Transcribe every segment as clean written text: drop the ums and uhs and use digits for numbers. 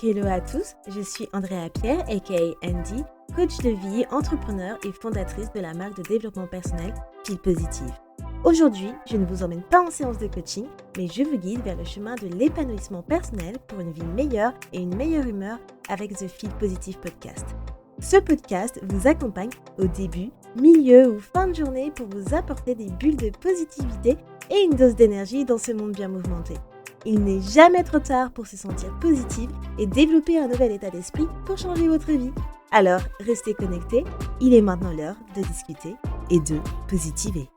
Hello à tous, je suis Andrea Pierre, aka Andy, coach de vie, entrepreneur et fondatrice de la marque de développement personnel Feel Positive. Aujourd'hui, je ne vous emmène pas en séance de coaching, mais je vous guide vers le chemin de l'épanouissement personnel pour une vie meilleure et une meilleure humeur avec The Feel Positive Podcast. Ce podcast vous accompagne au début, milieu ou fin de journée pour vous apporter des bulles de positivité et une dose d'énergie dans ce monde bien mouvementé. Il n'est jamais trop tard pour se sentir positive et développer un nouvel état d'esprit pour changer votre vie. Alors, restez connectés, il est maintenant l'heure de discuter et de positiver.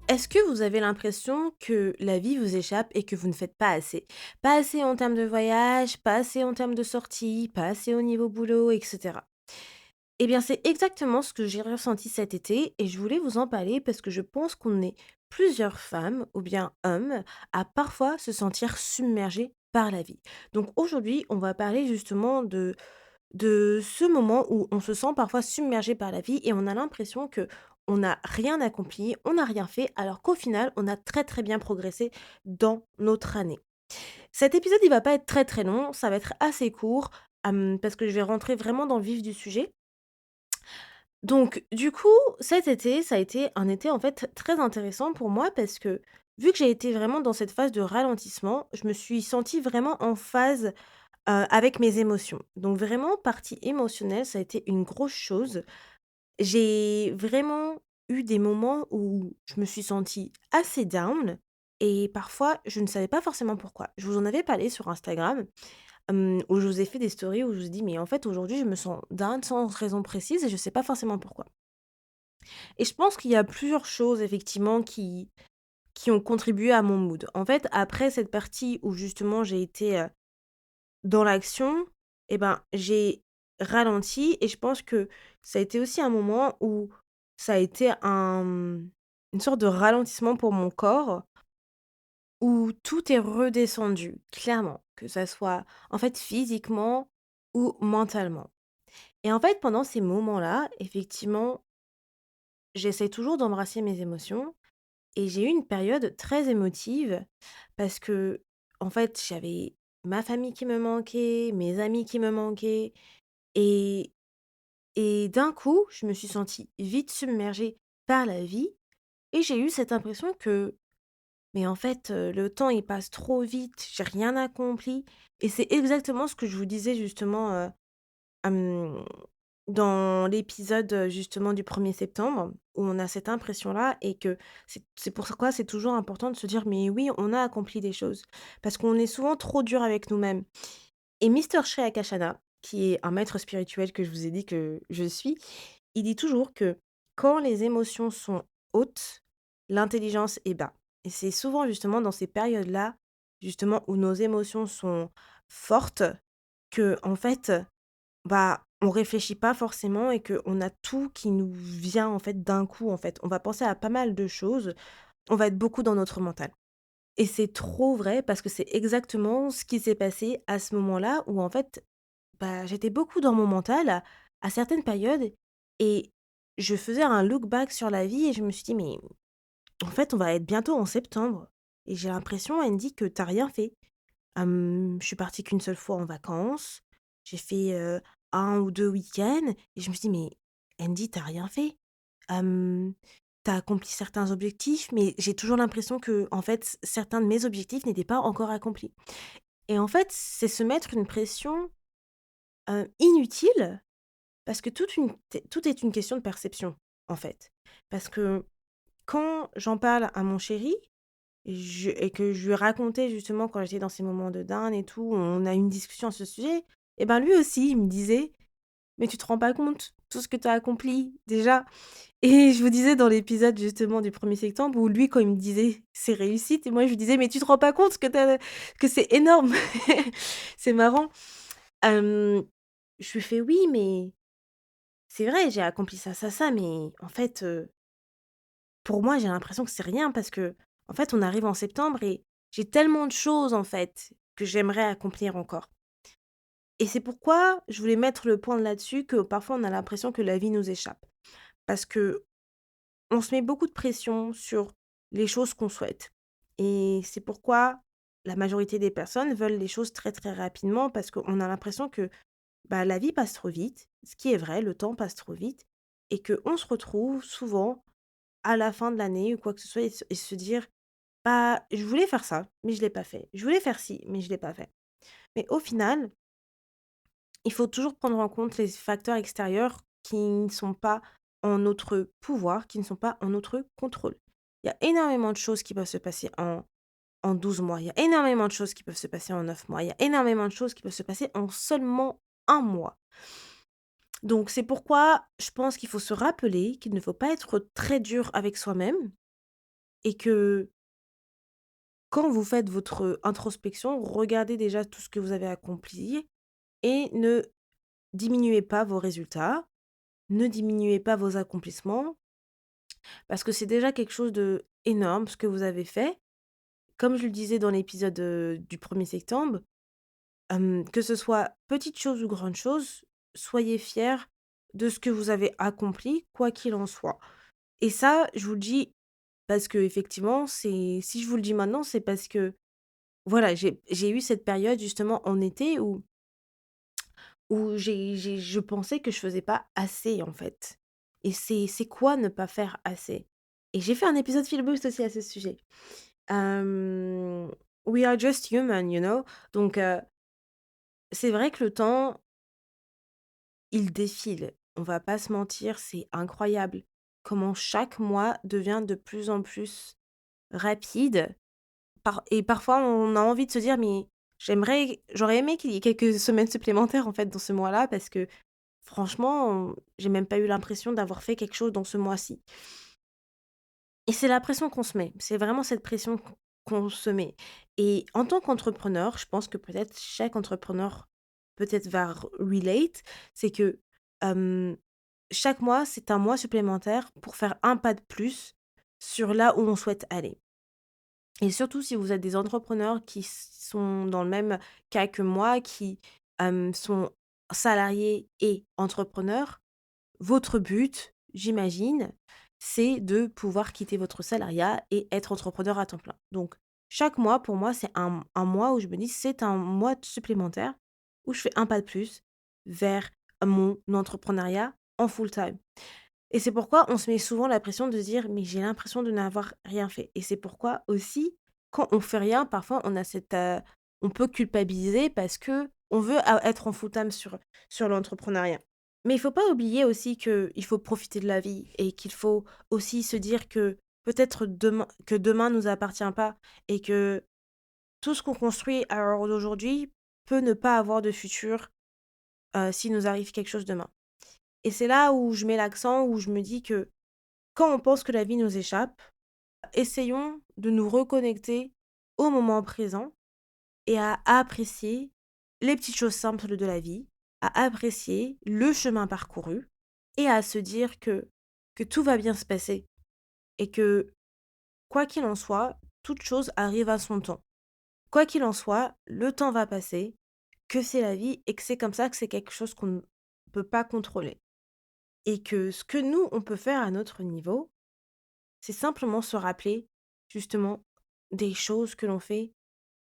Est-ce que vous avez l'impression que la vie vous échappe et que vous ne faites pas assez? Pas assez en termes de voyage, pas assez en termes de sortie, pas assez au niveau boulot, etc. Eh bien, c'est exactement ce que j'ai ressenti cet été et je voulais vous en parler parce que je pense qu'on est plusieurs femmes ou bien hommes à parfois se sentir submergés par la vie. Donc aujourd'hui, on va parler justement de ce moment où on se sent parfois submergé par la vie et on a l'impression que on n'a rien accompli, on n'a rien fait, alors qu'au final, on a très très bien progressé dans notre année. Cet épisode, il va pas être très très long, ça va être assez court parce que je vais rentrer vraiment dans le vif du sujet. Donc du coup, cet été, ça a été un été, en fait, très intéressant pour moi parce que, vu que j'ai été vraiment dans cette phase de ralentissement, je me suis sentie vraiment en phase, avec mes émotions. Donc vraiment, partie émotionnelle, ça a été une grosse chose. J'ai vraiment eu des moments où je me suis sentie assez down et parfois, je ne savais pas forcément pourquoi. Je vous en avais parlé sur Instagram, où je vous ai fait des stories où je vous ai dit: «Mais en fait, aujourd'hui, je me sens down sans raison précise et je sais pas forcément pourquoi». Et je pense qu'il y a plusieurs choses effectivement qui ont contribué à mon mood. En fait, après cette partie où justement j'ai été, dans l'action et ben, j'ai ralenti et je pense que ça a été aussi un moment où ça a été une sorte de ralentissement pour mon corps, où tout est redescendu, clairement, que ça soit, en fait, physiquement ou mentalement. Et en fait, pendant ces moments-là, effectivement, j'essaie toujours d'embrasser mes émotions. Et j'ai eu une période très émotive parce que, en fait, j'avais ma famille qui me manquait, mes amis qui me manquaient et d'un coup, je me suis sentie vite submergée par la vie et j'ai eu cette impression que, mais en fait, le temps il passe trop vite, j'ai rien accompli et c'est exactement ce que je vous disais justement, Hem, dans l'épisode, justement du 1er septembre, où on a cette impression-là et que c'est pourquoi c'est toujours important de se dire: «Mais oui, on a accompli des choses». Parce qu'on est souvent trop dur avec nous-mêmes et Mister Shreya Akashana, qui est un maître spirituel que je vous ai dit que je suis, il dit toujours que quand les émotions sont hautes, l'intelligence est bas et c'est souvent justement dans ces périodes-là, justement où nos émotions sont fortes, que en fait bah, on réfléchit pas forcément et qu'on a tout qui nous vient, en fait, d'un coup, en fait. On va penser à pas mal de choses, on va être beaucoup dans notre mental et c'est trop vrai parce que c'est exactement ce qui s'est passé à ce moment-là où, en fait, bah, j'étais beaucoup dans mon mental à certaines périodes et je faisais un look back sur la vie et je me suis dit: «Mais en fait, on va être bientôt en septembre et j'ai l'impression, Andy, que tu as rien fait». Je suis partie qu'une seule fois en vacances. J'ai fait, 1 ou 2 week-ends et je me suis dit: «Mais Andy, tu rien fait. Hem, tu accompli certains objectifs, mais j'ai toujours l'impression que en fait, certains de mes objectifs n'étaient pas encore accomplis» et en fait, c'est se mettre une pression, inutile parce que tout est une question de perception, en fait. Parce que quand j'en parle à mon chéri et que je lui racontais justement quand j'étais dans ces moments de down et tout, on a eu une discussion à ce sujet et ben, lui aussi, il me disait: «Mais tu te rends pas compte, tout ce que tu as accompli déjà» et je vous disais dans l'épisode justement du 1er septembre où lui, quand il me disait ses réussites et moi je lui disais: «Mais tu te rends pas compte que c'est énorme?» C'est marrant. Hem, je lui fais: «Oui, mais c'est vrai, j'ai accompli ça, ça, ça, mais en fait, pour moi, j'ai l'impression que c'est rien parce que en fait, on arrive en septembre et j'ai tellement de choses, en fait, que j'aimerais accomplir encore et c'est pourquoi je voulais mettre le point là-dessus que parfois on a l'impression que la vie nous échappe. Parce que on se met beaucoup de pression sur les choses qu'on souhaite et c'est pourquoi la majorité des personnes veulent les choses très, très rapidement parce qu'on a l'impression que, bah, la vie passe trop vite, ce qui est vrai, le temps passe trop vite et qu'on se retrouve souvent à la fin de l'année ou quoi que ce soit et se dire: «Bah, je voulais faire ça, mais je l'ai pas fait. Je voulais faire ci, mais je l'ai pas fait». Mais au final, il faut toujours prendre en compte les facteurs extérieurs qui ne sont pas en notre pouvoir, qui ne sont pas en notre contrôle. Il y a énormément de choses qui peuvent se passer en 12 mois. Il y a énormément de choses qui peuvent se passer en 9 mois. Il y a énormément de choses qui peuvent se passer en seulement un mois. Donc c'est pourquoi je pense qu'il faut se rappeler qu'il ne faut pas être très dur avec soi-même et que quand vous faites votre introspection, regardez déjà tout ce que vous avez accompli et ne diminuez pas vos résultats, ne diminuez pas vos accomplissements, parce que c'est déjà quelque chose de énorme ce que vous avez fait. Comme je le disais dans l'épisode, du 1er septembre, que ce soit petite chose ou grande chose, soyez fiers de ce que vous avez accompli, quoi qu'il en soit. Et ça, je vous le dis parce qu'effectivement, c'est si je vous le dis maintenant, c'est parce que, voilà, j'ai eu cette période justement en été où je pensais que je faisais pas assez, en fait. Et c'est quoi ne pas faire assez? Et j'ai fait un épisode Feel Boost aussi à ce sujet. Hem, We are just human, you know? Donc c'est vrai que le temps, il défile. On va pas se mentir, c'est incroyable comment chaque mois devient de plus en plus rapide. Et parfois, on a envie de se dire: «Mais j'aurais aimé qu'il y ait quelques semaines supplémentaires, en fait, dans ce mois-là», parce que franchement, j'ai même pas eu l'impression d'avoir fait quelque chose dans ce mois-ci et c'est la pression qu'on se met. C'est vraiment cette pression qu'on se met et en tant qu'entrepreneur, je pense que peut-être chaque entrepreneur peut-être va relate, c'est que, hem, chaque mois, c'est un mois supplémentaire pour faire un pas de plus sur là où on souhaite aller et surtout si vous êtes des entrepreneurs qui sont dans le même cas que moi, qui, sont salariés et entrepreneurs. Votre but, j'imagine, c'est de pouvoir quitter votre salariat et être entrepreneur à temps plein. Donc, chaque mois, pour moi, c'est un mois où je me dis: «C'est un mois supplémentaire où je fais un pas de plus vers mon entrepreneuriat en full time» et c'est pourquoi on se met souvent la pression de se dire: «Mais j'ai l'impression de n'avoir rien fait» et c'est pourquoi aussi, quand on fait rien, parfois on peut culpabiliser parce que on veut être en full time sur l'entrepreneuriat. Mais il faut pas oublier aussi qu'il faut profiter de la vie et qu'il faut aussi se dire que peut-être demain nous appartient pas et que tout ce qu'on construit à l'heure d'aujourd'hui peut ne pas avoir de futur, s'il nous arrive quelque chose demain. Et c'est là où je mets l'accent, où je me dis que quand on pense que la vie nous échappe, essayons de nous reconnecter au moment présent et à apprécier les petites choses simples de la vie, à apprécier le chemin parcouru et à se dire que tout va bien se passer et que, quoi qu'il en soit, toute chose arrive à son temps. Quoi qu'il en soit, le temps va passer, que c'est la vie et que c'est comme ça, que c'est quelque chose qu'on ne peut pas contrôler. Et que ce que nous, on peut faire à notre niveau, c'est simplement se rappeler justement des choses que l'on fait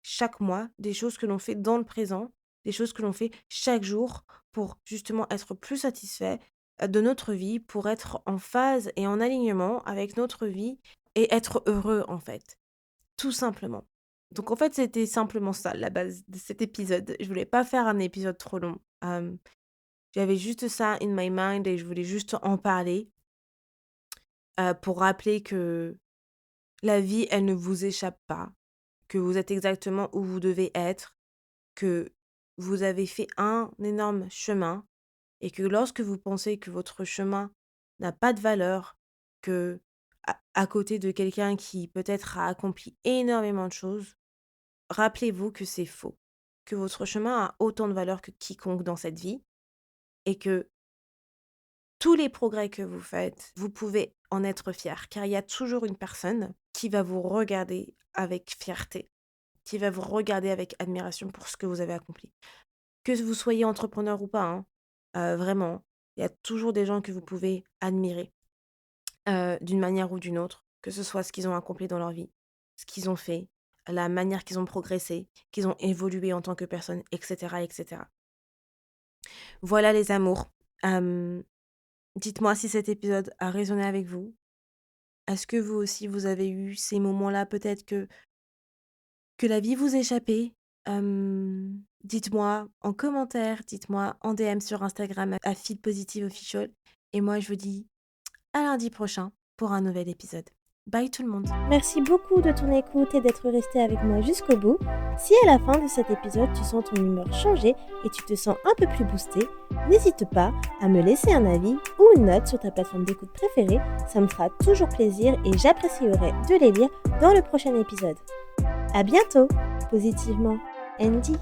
chaque mois, des choses que l'on fait dans le présent, des choses que l'on fait chaque jour pour justement être plus satisfait, de notre vie, pour être en phase et en alignement avec notre vie et être heureux en fait, tout simplement. Donc en fait, c'était simplement ça la base de cet épisode. Je voulais pas faire un épisode trop long. J'avais juste ça in my mind et je voulais juste en parler, pour rappeler que la vie, elle ne vous échappe pas, que vous êtes exactement où vous devez être, que vous avez fait un énorme chemin et que lorsque vous pensez que votre chemin n'a pas de valeur, que à côté de quelqu'un qui peut-être a accompli énormément de choses, rappelez-vous que c'est faux, que votre chemin a autant de valeur que quiconque dans cette vie et que tous les progrès que vous faites, vous pouvez en être fier, car il y a toujours une personne qui va vous regarder avec fierté, qui va vous regarder avec admiration pour ce que vous avez accompli. Que vous soyez entrepreneur ou pas, hein, vraiment, il y a toujours des gens que vous pouvez admirer d'une manière ou d'une autre, que ce soit ce qu'ils ont accompli dans leur vie, ce qu'ils ont fait, la manière qu'ils ont progressé, qu'ils ont évolué en tant que personne, et cetera, et cetera. Voilà les amours. Hem, Dites-moi si cet épisode a résonné avec vous. Est-ce que vous aussi, vous avez eu ces moments-là peut-être que la vie vous échappait? Dites-moi en commentaire, dites-moi en DM sur Instagram à Feel Positive Official et moi je vous dis à lundi prochain pour un nouvel épisode. Bye tout le monde. Merci beaucoup de ton écoute et d'être resté avec moi jusqu'au bout. Si à la fin de cet épisode tu sens ton humeur changer et tu te sens un peu plus boosté, n'hésite pas à me laisser un avis ou une note sur ta plateforme d'écoute préférée, ça me fera toujours plaisir et j'apprécierai de les lire dans le prochain épisode. À bientôt, positivement, Andy.